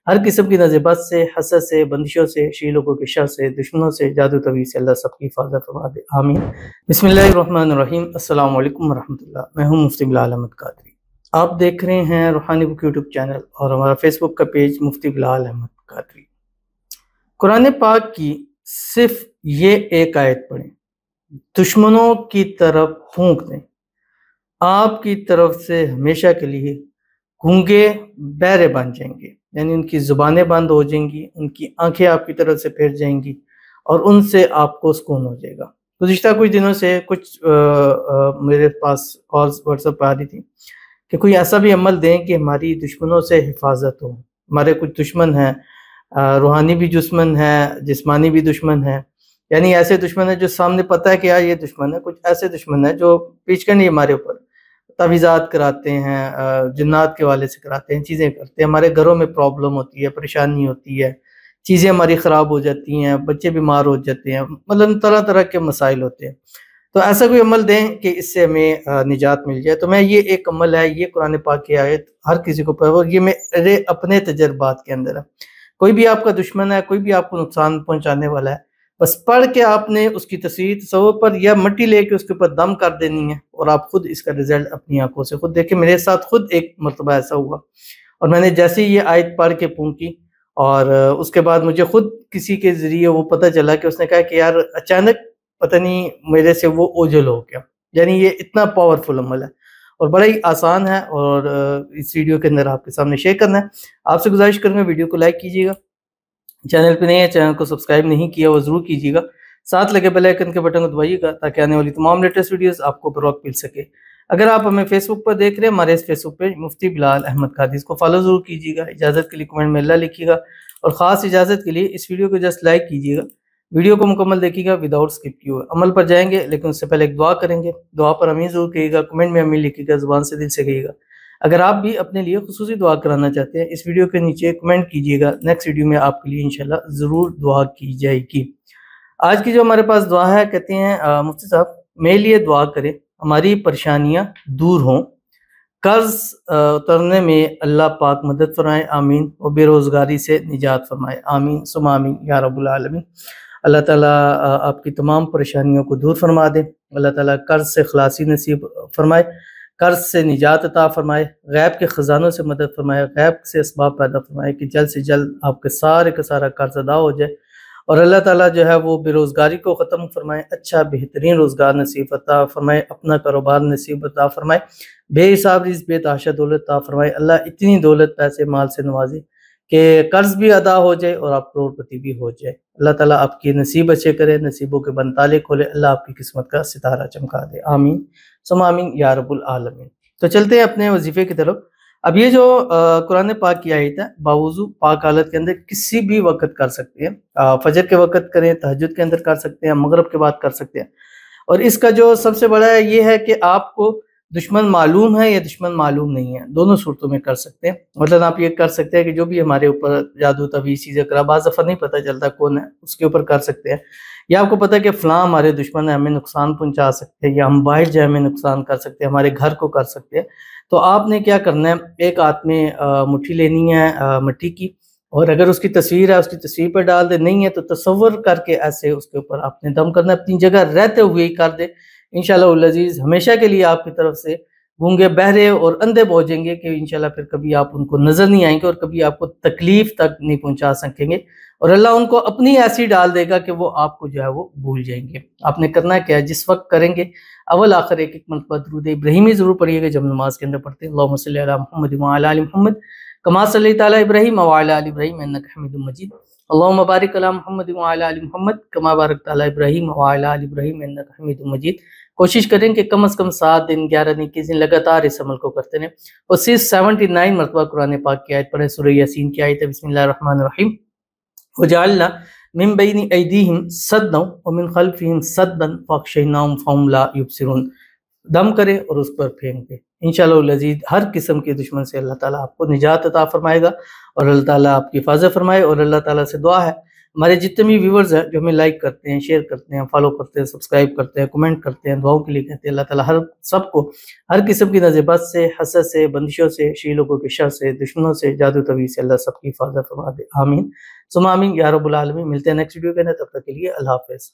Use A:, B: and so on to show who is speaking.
A: ہر قسم کی نظربد سے، حسد سے، بندشوں سے، شی لوگوں کے شر سے، دشمنوں سے، جادو تویز سے اللہ سب کی حفاظت فرما دے، آمین۔ بسم اللہ الرحمن الرحیم۔ السلام علیکم ورحمۃ اللہ۔ میں ہوں مفتی بلال احمد قادری۔ آپ دیکھ رہے ہیں روحانی بک یوٹیوب چینل اور ہمارا فیس بک کا پیج مفتی بلال احمد قادری۔ قرآن پاک کی صرف یہ ایک آیت پڑھیں، دشمنوں کی طرف پھونک دیں، آپ کی طرف سے ہمیشہ کے لیے گونگے بہرے بن جائیں گے، یعنی ان کی زبانیں بند ہو جائیں گی، ان کی آنکھیں آپ کی طرف سے پھیر جائیں گی اور ان سے آپ کو سکون ہو جائے گا۔ گزشتہ کچھ دنوں سے میرے پاس کالز واٹس ایپ پہ آ رہی تھی کہ کوئی ایسا بھی عمل دیں کہ ہماری دشمنوں سے حفاظت ہو۔ ہمارے کچھ دشمن ہیں، روحانی بھی دشمن ہیں، جسمانی بھی دشمن ہیں، یعنی ایسے دشمن ہیں جو سامنے پتہ ہے کہ یار یہ دشمن ہے، کچھ ایسے دشمن ہیں جو پیچ کر نہیں ہمارے اوپر تعویذات کراتے ہیں، جنات کے والے سے کراتے ہیں، چیزیں کرتے ہیں، ہمارے گھروں میں پرابلم ہوتی ہے، پریشانی ہوتی ہے، چیزیں ہماری خراب ہو جاتی ہیں، بچے بیمار ہو جاتے ہیں، مطلب طرح طرح کے مسائل ہوتے ہیں۔ تو ایسا کوئی عمل دیں کہ اس سے ہمیں نجات مل جائے۔ تو میں یہ ایک عمل ہے، یہ قرآن پاک کی آیت ہر کسی کو پڑھو، یہ میرے اپنے تجربات کے اندر ہے۔ کوئی بھی آپ کا دشمن ہے، کوئی بھی آپ کو نقصان پہنچانے والا ہے، بس پڑھ کے آپ نے اس کی تصویر تصور پر یا مٹی لے کے اس کے اوپر دم کر دینی ہے، اور آپ خود اس کا رزلٹ اپنی آنکھوں سے خود دیکھیں۔ میرے ساتھ خود ایک مرتبہ ایسا ہوا، اور میں نے جیسے ہی یہ آیت پڑھ کے پھونکی اور اس کے بعد مجھے خود کسی کے ذریعے وہ پتہ چلا کہ اس نے کہا کہ یار اچانک پتہ نہیں میرے سے وہ اوجھل ہو گیا۔ یعنی یہ اتنا پاورفل عمل ہے اور بڑا ہی آسان ہے، اور اس ویڈیو کے اندر آپ کے سامنے شیئر کرنا ہے۔ آپ سے گزارش کروں گا ویڈیو کو لائک کیجیے گا، چینل پہ نہیں ہے چینل کو سبسکرائب نہیں کیا وہ ضرور کیجیے گا، ساتھ لگے بیل آئیکن کے بٹن کو دبائیے گا تاکہ آنے والی تمام لیٹسٹ ویڈیوز آپ کو بروقت مل سکے۔ اگر آپ ہمیں فیس بک پر دیکھ رہے ہیں، ہمارے اس فیس بک پہ مفتی بلال احمد قادری، اس کو فالو ضرور کیجیے گا۔ اجازت کے لیے کمنٹ میں اللہ لکھیے گا، اور خاص اجازت کے لیے اس ویڈیو کو جسٹ لائک کیجیے گا، ویڈیو کو مکمل دیکھیے گا وداؤٹ اسکپ کیے ہوئے۔ عمل پر جائیں گے لیکن اس سے پہلے ایک دعا کریں گے، دعا پر امین ضرور کہیے گا، کمنٹ میں امین لکھیے گا، زبان سے دل سے کہیے گا۔ اگر آپ بھی اپنے لیے خصوصی دعا کرانا چاہتے ہیں، اس ویڈیو کے نیچے کمنٹ کیجیے گا، نیکسٹ ویڈیو میں آپ کے لیے انشاءاللہ ضرور دعا کی جائے گی۔ آج کی جو ہمارے پاس دعا ہے، کہتے ہیں مفتی صاحب میرے لیے دعا کریں، ہماری پریشانیاں دور ہوں، قرض اترنے میں اللہ پاک مدد فرمائے، آمین، اور بے روزگاری سے نجات فرمائے، آمین ثم آمین یا رب العالمین۔ اللہ تعالیٰ آپ کی تمام پریشانیوں کو دور فرما دے، اللہ تعالیٰ قرض سے خلاصی نصیب فرمائے، قرض سے نجات عطا فرمائے، غیب کے خزانوں سے مدد فرمائے، غیب سے اسباب پیدا فرمائے کہ جلد سے جلد آپ کے سارے کا سارا قرض ادا ہو جائے، اور اللہ تعالیٰ جو ہے وہ بے روزگاری کو ختم فرمائے، اچھا بہترین روزگار نصیب عطا فرمائے، اپنا کاروبار نصیب عطا فرمائے، بے حساب رزق بے تحاشا دولت عطا فرمائے، اللہ اتنی دولت پیسے مال سے نوازے کہ قرض بھی ادا ہو جائے اور آپ کروڑپتی بھی ہو جائے۔ اللہ تعالیٰ آپ کی نصیب اچھے کرے، نصیبوں کے بند تالے کھولے، اللہ آپ کی قسمت کا ستارہ چمکا دے، آمین ثم آمین یا رب العالمین۔ تو چلتے ہیں اپنے وظیفے کی طرف۔ اب یہ جو قرآن پاک کی آیت ہے، باوضو پاک حالت کے اندر کسی بھی وقت کر سکتے ہیں، فجر کے وقت کریں، تہجد کے اندر کر سکتے ہیں، مغرب کے بعد کر سکتے ہیں، اور اس کا جو سب سے بڑا ہے یہ ہے کہ آپ کو دشمن معلوم ہے یا دشمن معلوم نہیں ہے، دونوں صورتوں میں کر سکتے ہیں۔ مطلب آپ یہ کر سکتے ہیں کہ جو بھی ہمارے اوپر جادو تویز چیزیں کرا، بعض دفعہ نہیں پتہ چلتا کون ہے، اس کے اوپر کر سکتے ہیں، یا آپ کو پتہ ہے کہ فلاں ہمارے دشمن ہے، ہمیں نقصان پہنچا سکتے ہیں، یا ہم باہر جائیں ہمیں نقصان کر سکتے ہیں، ہمارے گھر کو کر سکتے ہیں۔ تو آپ نے کیا کرنا ہے، ایک ہاتھ میں مٹھی لینی ہے مٹی کی، اور اگر اس کی تصویر ہے اس کی تصویر پر ڈال دے، نہیں ہے تو تصور کر کے ایسے اس کے اوپر آپ نے دم کرنا ہے، اپنی جگہ رہتے ہوئے ہی کر دے، انشاءاللہ العزیز ہمیشہ کے لیے آپ کی طرف سے گونگے بہرے اور اندھے بہجیں گے کہ انشاءاللہ پھر کبھی آپ ان کو نظر نہیں آئیں گے اور کبھی آپ کو تکلیف تک نہیں پہنچا سکیں گے، اور اللہ ان کو اپنی ایسی ڈال دے گا کہ وہ آپ کو جو ہے وہ بھول جائیں گے۔ آپ نے کرنا کیا ہے، جس وقت کریں گے اول آخر ایک مرتبہ درود ابراہیمی ضرور پڑھیے گا جب نماز کے اندر پڑھتے ہیں، اللہم صلی علی محمد وعلی آل محمد کما صلیت علی ابراہیم وعلی آل ابراہیم انک حمید مجید، اللہم بارک علی محمد وعلی آل محمد کما بارکت علی ابراہیم وعلی آل ابراہیم انک حمید مجید۔ کوشش کریں کہ کم از کم 7 دن 11 دن 21 دن لگاتار اس عمل کو کرتے رہیں، اور صرف 79 مرتبہ قرآن پاک کی آیت پڑھیں۔ سورہ یاسین کی آیت ہے، بسم اللہ الرحمن الرحیم، وجعلنا من بین ایدیہم سدا ومن خلفہم سدا فاغشیناہم فہم لا یبصرون، دم کرے اور اس پر پھینک دے، انشاءاللہ العزیز ہر قسم کے دشمن سے اللہ تعالیٰ آپ کو نجات عطا فرمائے گا، اور اللہ تعالیٰ آپ کی حفاظت فرمائے۔ اور اللہ تعالیٰ سے دعا ہے ہمارے جتنے بھی ویورز ہیں جو ہمیں لائک کرتے ہیں، شیئر کرتے ہیں، فالو کرتے ہیں، سبسکرائب کرتے ہیں، کمنٹ کرتے ہیں، دعاؤں کے لیے کہتے ہیں، اللہ تعالیٰ سب کو ہر قسم کی نظربات سے، حسد سے، بندشوں سے، شی لوگوں کے شر سے، دشمنوں سے، جادو طویل سے اللہ سب کی حفاظت فرما دے، آمین ثم آمین یا رب العالمین۔ ملتے ہیں نیکسٹ ویڈیو کے اندر، تب تک کے لیے اللہ حافظ۔